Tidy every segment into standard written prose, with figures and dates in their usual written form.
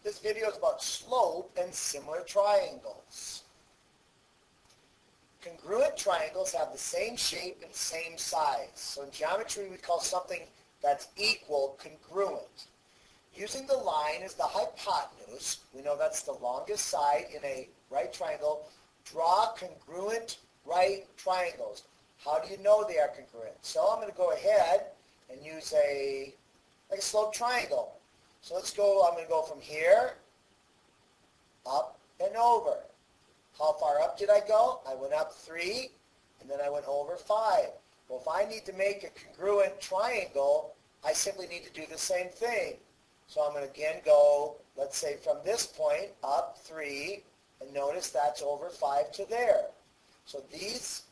This video is about slope and similar triangles. Congruent triangles have the same shape and same size. So in geometry we call something that's equal congruent. Using the line as the hypotenuse, we know that's the longest side in a right triangle, draw congruent right triangles. How do you know they are congruent? So I'm going to go ahead and use a sloped triangle. So let's go, I'm going to go from here, up and over. How far up did I go? I went up 3, and then I went over 5. Well, if I need to make a congruent triangle, I simply need to do the same thing. So I'm going to again go, let's say from this point, up 3, and notice that's over 5 to there. So these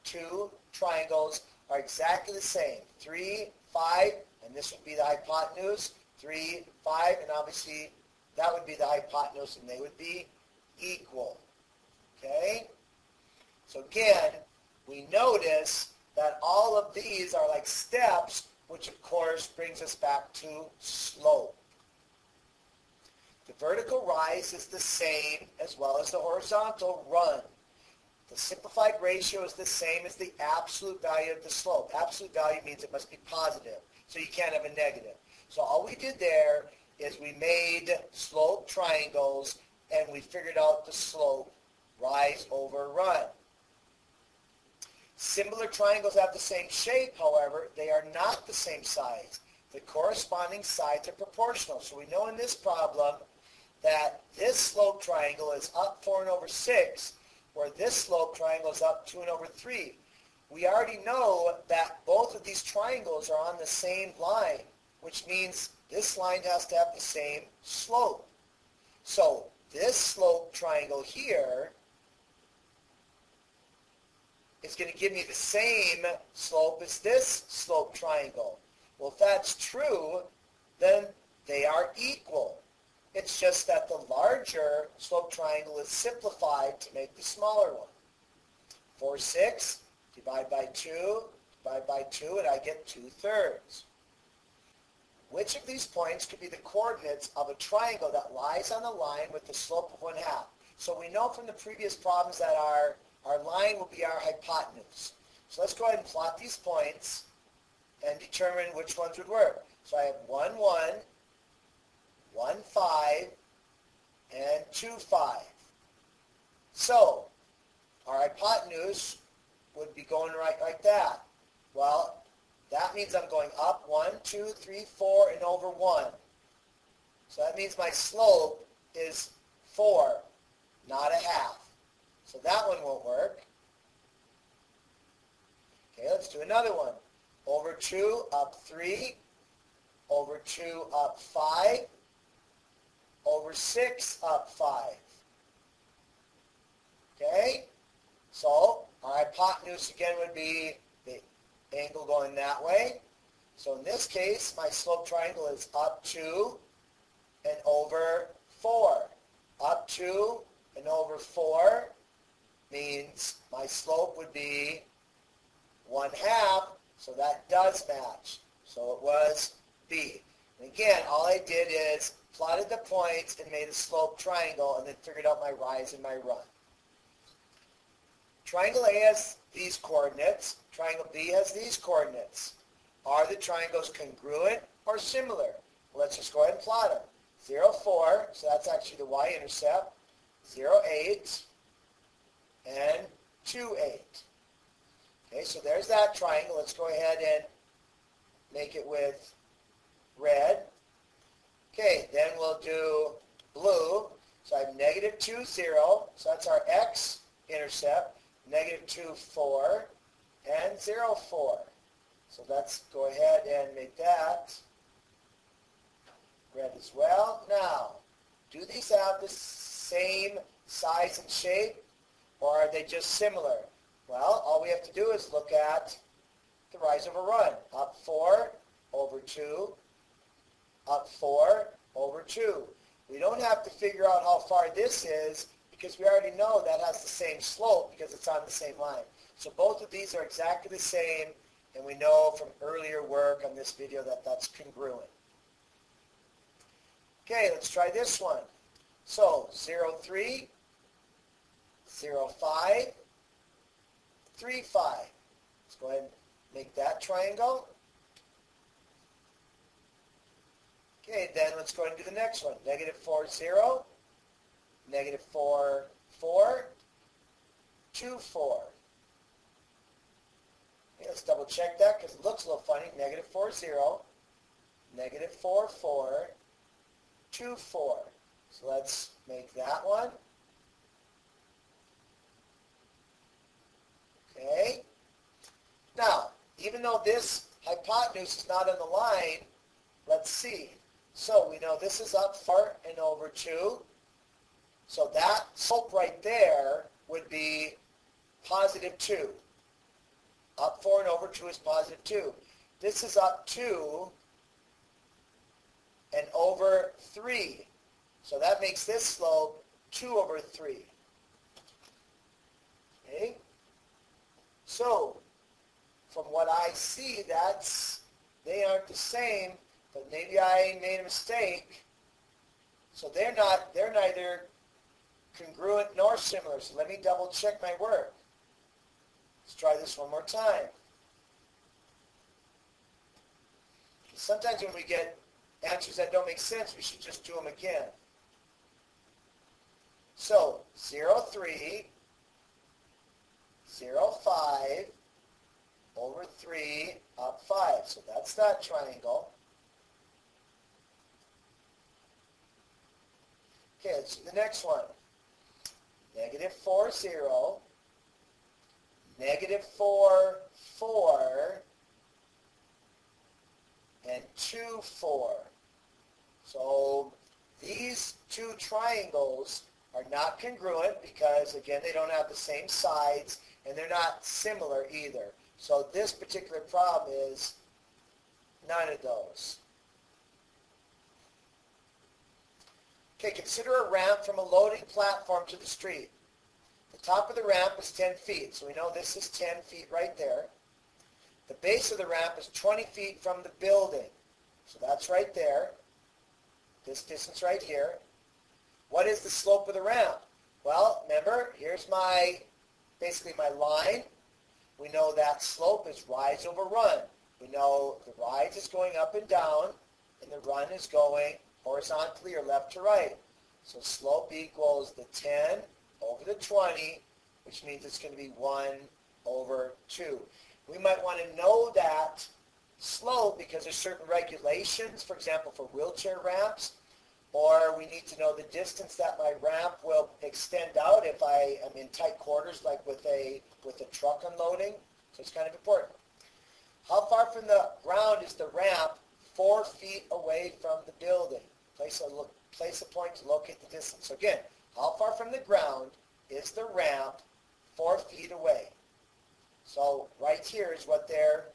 two triangles are exactly the same. 3, 5, and this would be the hypotenuse. 3, 5, and obviously that would be the hypotenuse, and they would be equal. Okay? So again, we notice that all of these are like steps, which of course brings us back to slope. The vertical rise is the same as well as the horizontal run. The simplified ratio is the same as the absolute value of the slope. Absolute value means it must be positive, so you can't have a negative. So all we did there is we made slope triangles and we figured out the slope, rise over run. Similar triangles have the same shape, however, they are not the same size. The corresponding sides are proportional. So we know in this problem that this slope triangle is up 4 and over 6, where this slope triangle is up 2 and over 3. We already know that both of these triangles are on the same line, which means this line has to have the same slope. So this slope triangle here is going to give me the same slope as this slope triangle. Well, if that's true, then they are equal. It's just that the larger slope triangle is simplified to make the smaller one. 4, 6, divide by 2, and I get 2/3. Which of these points could be the coordinates of a triangle that lies on a line with the slope of 1/2? So we know from the previous problems that our line will be our hypotenuse. So let's go ahead and plot these points and determine which ones would work. So I have 1, 1, 1, 5, and 2, 5. So our hypotenuse would be going right like that. Well, that means I'm going up 1, 2, 3, 4, and over 1. So that means my slope is 4, not 1/2. So that one won't work. Okay, let's do another one. Over 2, up 3, over 2, up 5, over 6, up 5. Okay, so our hypotenuse again would be the angle going that way. So in this case, my slope triangle is up 2 and over 4. Up 2 and over 4 means my slope would be 1/2, so that does match. So it was B. And again, all I did is plotted the points and made a slope triangle and then figured out my rise and my run. Triangle A has these coordinates. Triangle B has these coordinates. Are the triangles congruent or similar? Well, let's just go ahead and plot them. 0, 4, so that's actually the y-intercept. 0, 8, and 2, 8. Okay, so there's that triangle. Let's go ahead and make it with red. Okay, then we'll do blue. So I have -2, 0. So that's our x-intercept. -2, 4, and 0, 4. So let's go ahead and make that red as well. Now, do these have the same size and shape, or are they just similar? Well, all we have to do is look at the rise over run. Up 4, over 2, up 4, over 2. We don't have to figure out how far this is because we already know that has the same slope because it's on the same line. So both of these are exactly the same, and we know from earlier work on this video that that's congruent. Okay, let's try this one. So 0, 3, 0, 5, 3, 5. Let's go ahead and make that triangle. Okay, then let's go ahead and do the next one. Negative 4, 0, negative 4, 4, 2, 4. Okay, let's double check that because it looks a little funny. Negative 4, 0, negative 4, 4, 2, 4. So let's make that one. Okay. Now, even though this hypotenuse is not on the line, let's see. So we know this is up 4 and over 2. So that slope right there would be positive 2. Up 4 and over 2 is positive 2. This is up 2 and over 3. So that makes this slope 2 over 3. Okay? So, from what I see, they aren't the same, but maybe I made a mistake. So they're neither congruent nor similar. So let me double check my work. Let's try this one more time. Sometimes when we get answers that don't make sense, we should just do them again. So 0, 3, 0, 5, over 3, up 5. So that's that triangle. Okay, let's do the next one. Negative 4, 0, negative 4, 4, and 2, 4. So these two triangles are not congruent because, again, they don't have the same sides, and they're not similar either. So this particular problem is none of those. Okay, consider a ramp from a loading platform to the street. The top of the ramp is 10 feet, so we know this is 10 feet right there. The base of the ramp is 20 feet from the building, so that's right there. This distance right here. What is the slope of the ramp? Well, remember, here's basically my line. We know that slope is rise over run. We know the rise is going up and down, and the run is going horizontally or left to right. So slope equals the 10 over the 20, which means it's going to be 1 over 2. We might want to know that slope because there's certain regulations, for example, for wheelchair ramps, or we need to know the distance that my ramp will extend out if I am in tight quarters like with a truck unloading. So it's kind of important. How far from the ground is the ramp 4 feet away from the building? Place a point to locate the distance. So again, how far from the ground is the ramp 4 feet away? So right here is what they're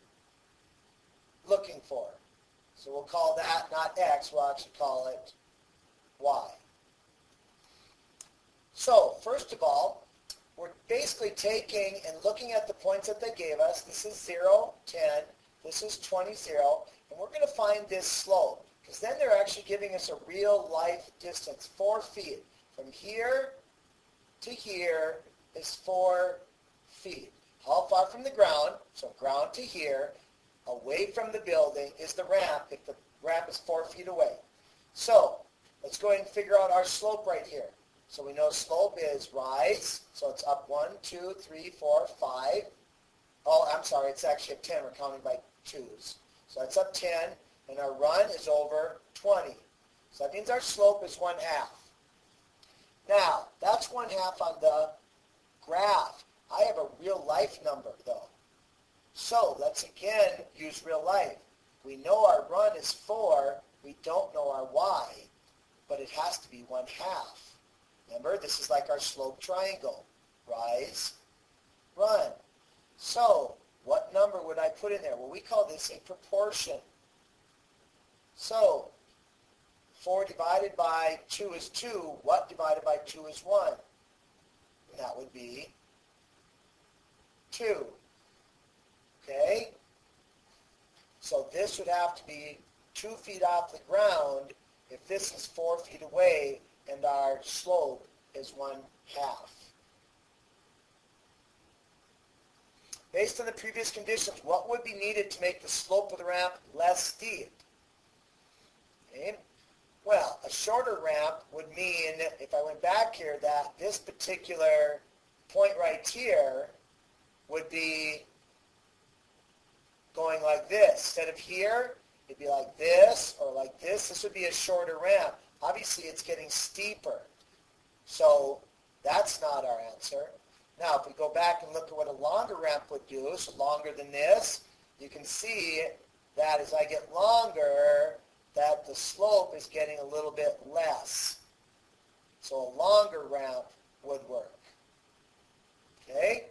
looking for. So we'll call that not X, we'll actually call it Y. So first of all, we're basically taking and looking at the points that they gave us. This is 0, 10, this is 20, 0, and we're going to find this slope because then they're actually giving us a real life distance, 4 feet. From here to here is 4 feet. How far from the ground, so ground to here, away from the building is the ramp if the ramp is 4 feet away. So let's go ahead and figure out our slope right here. So we know slope is rise, so it's up 1, 2, 3, 4, 5. Oh, I'm sorry, it's actually up 10. We're counting by 2's. So that's up 10, and our run is over 20. So that means our slope is 1/2. Now, that's 1/2 on the graph. I have a real life number, though. So let's again use real life. We know our run is 4. We don't know our y, but it has to be 1/2. Remember, this is like our slope triangle. Rise, run. So what number would I put in there? Well, we call this a proportion. So 4 divided by 2 is 2. What divided by 2 is 1? And that would be 2. Okay? So this would have to be 2 feet off the ground if this is 4 feet away and our slope is 1/2. Based on the previous conditions, what would be needed to make the slope of the ramp less steep? Okay. Well, a shorter ramp would mean, if I went back here, that this particular point right here would be going like this. Instead of here, it'd be like this or like this. This would be a shorter ramp. Obviously, it's getting steeper. So that's not our answer. Now, if we go back and look at what a longer ramp would do, so longer than this, you can see that as I get longer, that the slope is getting a little bit less. So a longer ramp would work. Okay?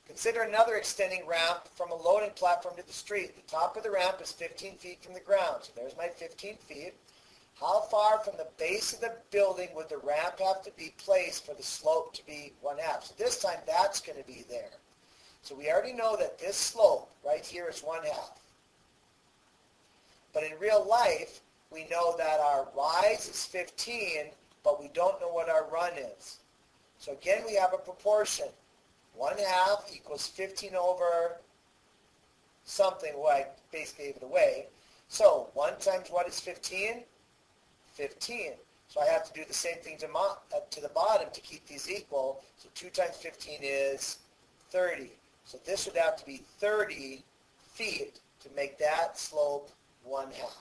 Consider another extending ramp from a loading platform to the street. The top of the ramp is 15 feet from the ground. So there's my 15 feet. How far from the base of the building would the ramp have to be placed for the slope to be 1/2? So this time that's going to be there. So we already know that this slope right here is 1/2. But in real life, we know that our rise is 15, but we don't know what our run is. So again, we have a proportion. 1/2 equals 15 over something. Well, I basically gave it away. So 1 times what is 15? 15. So I have to do the same thing to the bottom to keep these equal. So 2 times 15 is 30. So this would have to be 30 feet to make that slope 1/2.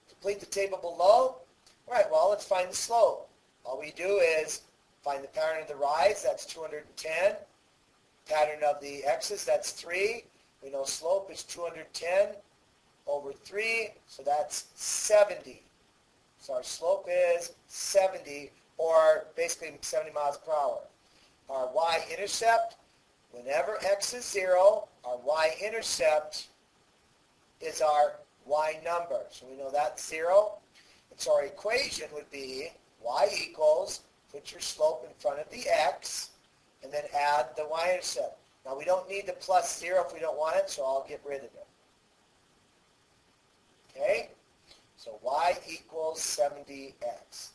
Complete the table below. All right, well, let's find the slope. All we do is find the pattern of the rise, that's 210. Pattern of the x's, that's 3. We know slope is 210 over 3, so that's 70. So our slope is 70, or basically 70 miles per hour. Our y-intercept, whenever x is 0, our y-intercept is our y number. So we know that's 0. And so our equation would be y equals, put your slope in front of the x, and then add the y-intercept. Now we don't need the plus 0 if we don't want it, so I'll get rid of it. Okay? So y equals 70x.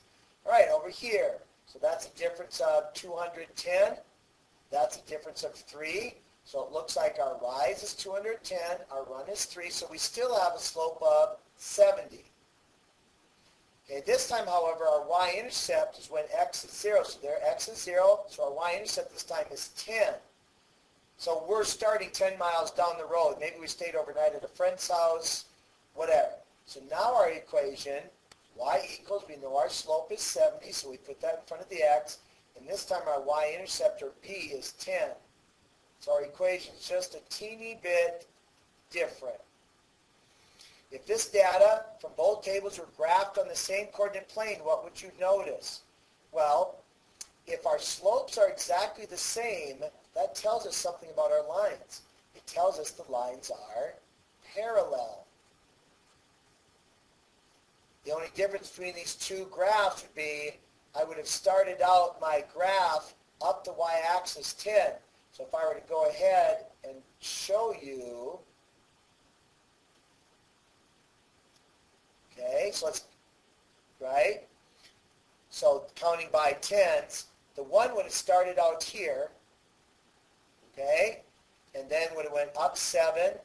All right, over here. So that's a difference of 210. That's a difference of 3. So it looks like our rise is 210, our run is 3, so we still have a slope of 70. Okay, this time, however, our y-intercept is when x is 0. So there x is 0, so our y-intercept this time is 10. So we're starting 10 miles down the road. Maybe we stayed overnight at a friend's house, whatever. So now our equation, y equals, we know our slope is 70, so we put that in front of the x. And this time our y-intercept, or p, is 10. So our equation is just a teeny bit different. If this data from both tables were graphed on the same coordinate plane, what would you notice? Well, if our slopes are exactly the same, that tells us something about our lines. It tells us the lines are parallel. The only difference between these two graphs would be I would have started out my graph up the y-axis 10. So if I were to go ahead and show you, okay, so let's, right? So counting by tens, the one would have started out here, okay, and then would have went up 7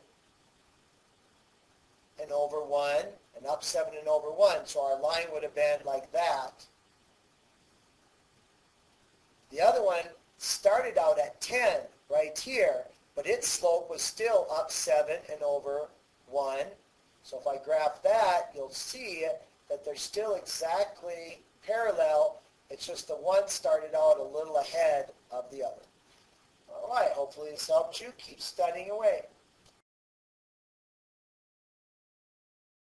and over 1, and up 7 and over 1. So our line would have been like that. The other one started out at 10 right here, but its slope was still up 7 and over 1. So if I graph that, you'll see that they're still exactly parallel. It's just the one started out a little ahead of the other. All right, hopefully this helped you. Keep studying away.